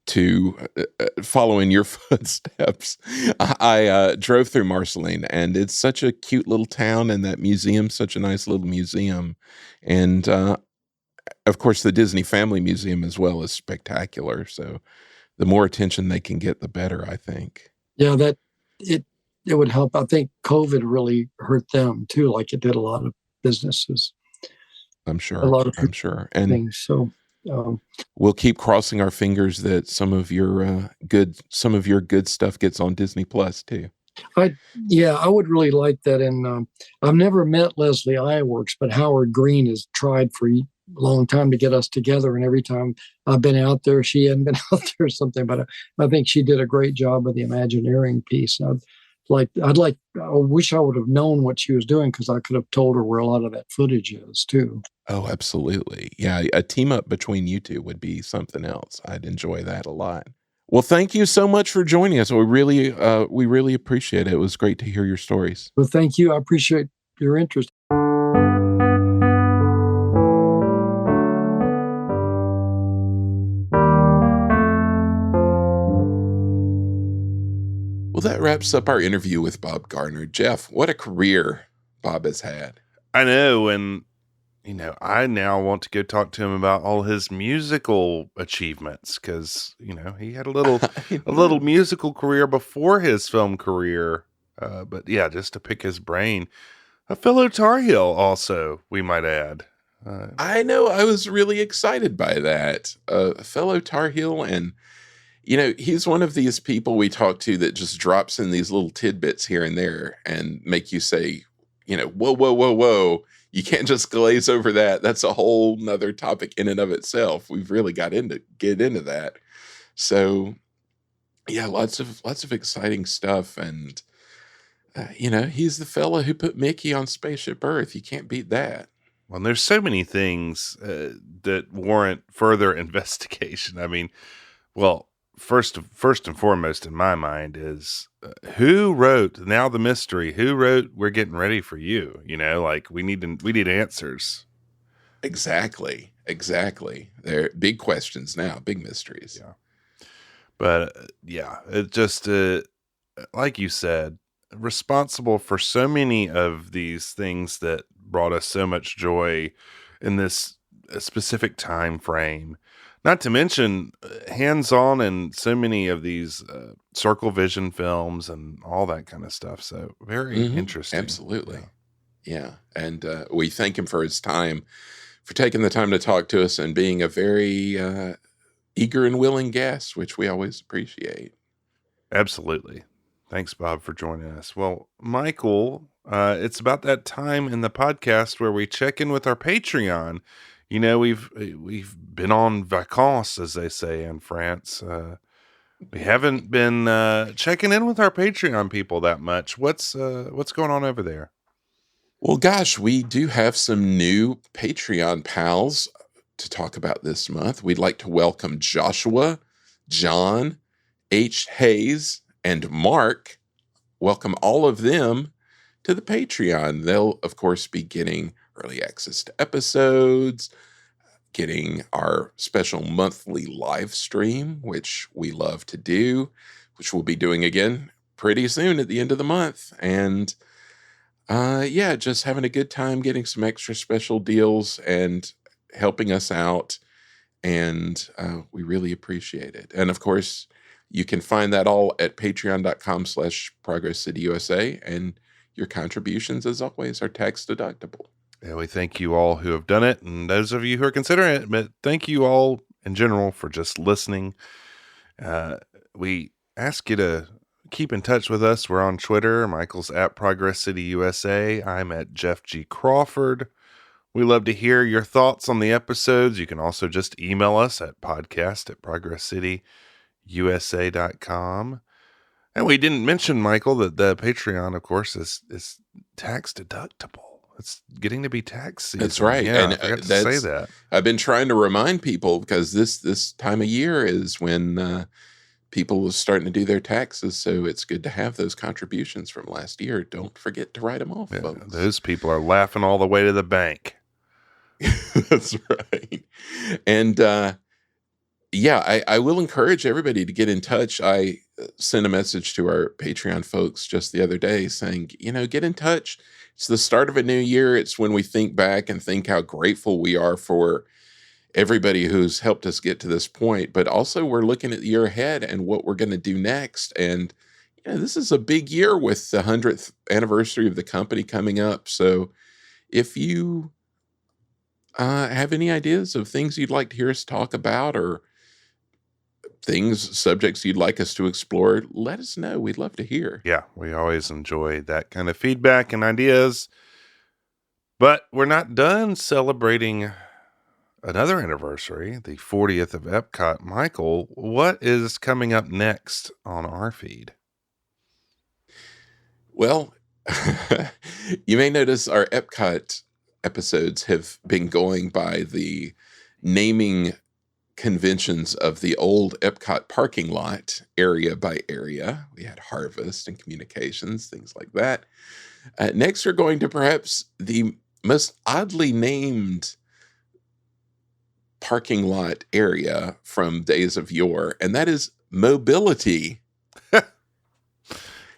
to follow in your footsteps, I drove through Marceline, and it's such a cute little town, and that museum's such a nice little museum. And of course, the Disney Family Museum as well is spectacular. So the more attention they can get, the better, I think. Yeah, it would help. I think COVID really hurt them too, like it did a lot of businesses. I'm sure. I'm sure. And things. So we'll keep crossing our fingers that some of your good stuff gets on Disney Plus too. I would really like that. And I've never met Leslie Iwerks, but Howard Green has tried for a long time to get us together. And every time I've been out there, she hadn't been out there or something. But I think she did a great job with the Imagineering piece. I wish I would have known what she was doing, because I could have told her where a lot of that footage is too. Oh, absolutely. Yeah, a team up between you two would be something else. I'd enjoy that a lot. Well, thank you so much for joining us. We really appreciate it. It was great to hear your stories. Well, thank you. I appreciate your interest. Well, that wraps up our interview with Bob Garner. Jeff, what a career Bob has had. I know, and I now want to go talk to him about all his musical achievements, because he had a little musical career before his film career. But yeah, just to pick his brain, a fellow Tar Heel, also, we might add. I know, I was really excited by that. A fellow Tar Heel, and he's one of these people we talk to that just drops in these little tidbits here and there and make you say, whoa, whoa, whoa, whoa. You can't just glaze over that. That's a whole nother topic in and of itself. We've really get into that. So yeah, lots of exciting stuff. And, he's the fella who put Mickey on Spaceship Earth. You can't beat that. Well, there's so many things that warrant further investigation. I mean, well, first and foremost in my mind is who wrote Now the Mystery? Who wrote We're Getting Ready for You? We need answers. Exactly. They're big questions now, big mysteries. Yeah. But it just like you said, responsible for so many of these things that brought us so much joy in this specific time frame. Not to mention hands-on in so many of these Circle Vision films and all that kind of stuff. So very interesting. Absolutely. Yeah. And we thank him for his time, for taking the time to talk to us and being a very eager and willing guest, which we always appreciate. Absolutely. Thanks, Bob, for joining us. Well, Michael, it's about that time in the podcast where we check in with our Patreon. We've been on vacances, as they say in France. We haven't been checking in with our Patreon people that much. What's going on over there? Well, gosh, we do have some new Patreon pals to talk about this month. We'd like to welcome Joshua, John, H. Hayes, and Mark. Welcome all of them to the Patreon. They'll, of course, be getting early access to episodes, getting our special monthly live stream, which we love to do, which we'll be doing again pretty soon at the end of the month. And yeah, just having a good time, getting some extra special deals and helping us out. And we really appreciate it. And of course, you can find that all at patreon.com/Progress City USA. And your contributions, as always, are tax deductible. Yeah, we thank you all who have done it, and those of you who are considering it, but thank you all in general for just listening. We ask you to keep in touch with us. We're on Twitter. Michael's at Progress City USA. I'm at Jeff G. Crawford. We love to hear your thoughts on the episodes. You can also just email us at podcast@progresscityusa.com. And we didn't mention, Michael, that the Patreon, of course, is tax deductible. It's getting to be tax season. That's right. Yeah, And I forgot to say that. I've been trying to remind people, because this time of year is when people are starting to do their taxes. So it's good to have those contributions from last year. Don't forget to write them off, folks. Those people are laughing all the way to the bank. That's right. And yeah, I will encourage everybody to get in touch. I sent a message to our Patreon folks just the other day saying, get in touch. It's the start of a new year. It's when we think back and think how grateful we are for everybody who's helped us get to this point. But also we're looking at the year ahead and what we're going to do next. And this is a big year with the 100th anniversary of the company coming up. So if you have any ideas of things you'd like to hear us talk about, or subjects you'd like us to explore, let us know. We'd love to hear. Yeah, we always enjoy that kind of feedback and ideas. But we're not done celebrating another anniversary, the 40th of EPCOT. Michael, what is coming up next on our feed? Well, you may notice our EPCOT episodes have been going by the naming conventions of the old EPCOT parking lot, area by area. We had harvest and communications, things like that. Next, we're going to perhaps the most oddly named parking lot area from days of yore, and that is mobility. We're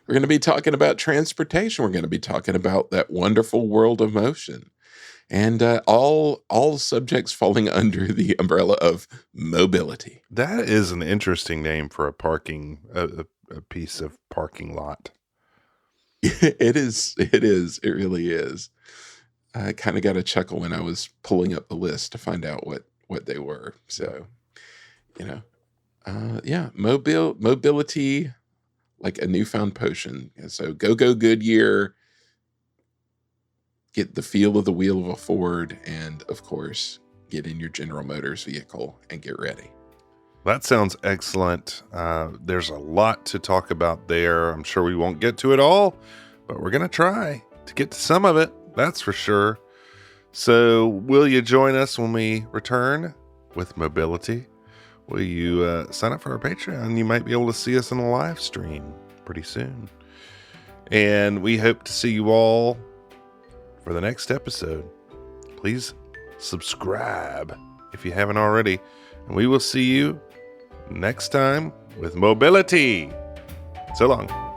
going to be talking about transportation. We're going to be talking about that wonderful world of motion. And all subjects falling under the umbrella of mobility. That is an interesting name for a piece of parking lot. It is. It really is. I kind of got a chuckle when I was pulling up the list to find out what they were. So, yeah, mobility, like a newfound potion. So go Goodyear. Get the feel of the wheel of a Ford, and of course, get in your General Motors vehicle and get ready. That sounds excellent. There's a lot to talk about there. I'm sure we won't get to it all, but we're going to try to get to some of it. That's for sure. So will you join us when we return with mobility? Will you sign up for our Patreon? You might be able to see us in a live stream pretty soon. And we hope to see you all for the next episode. Please subscribe if you haven't already. And we will see you next time with mobility. So long.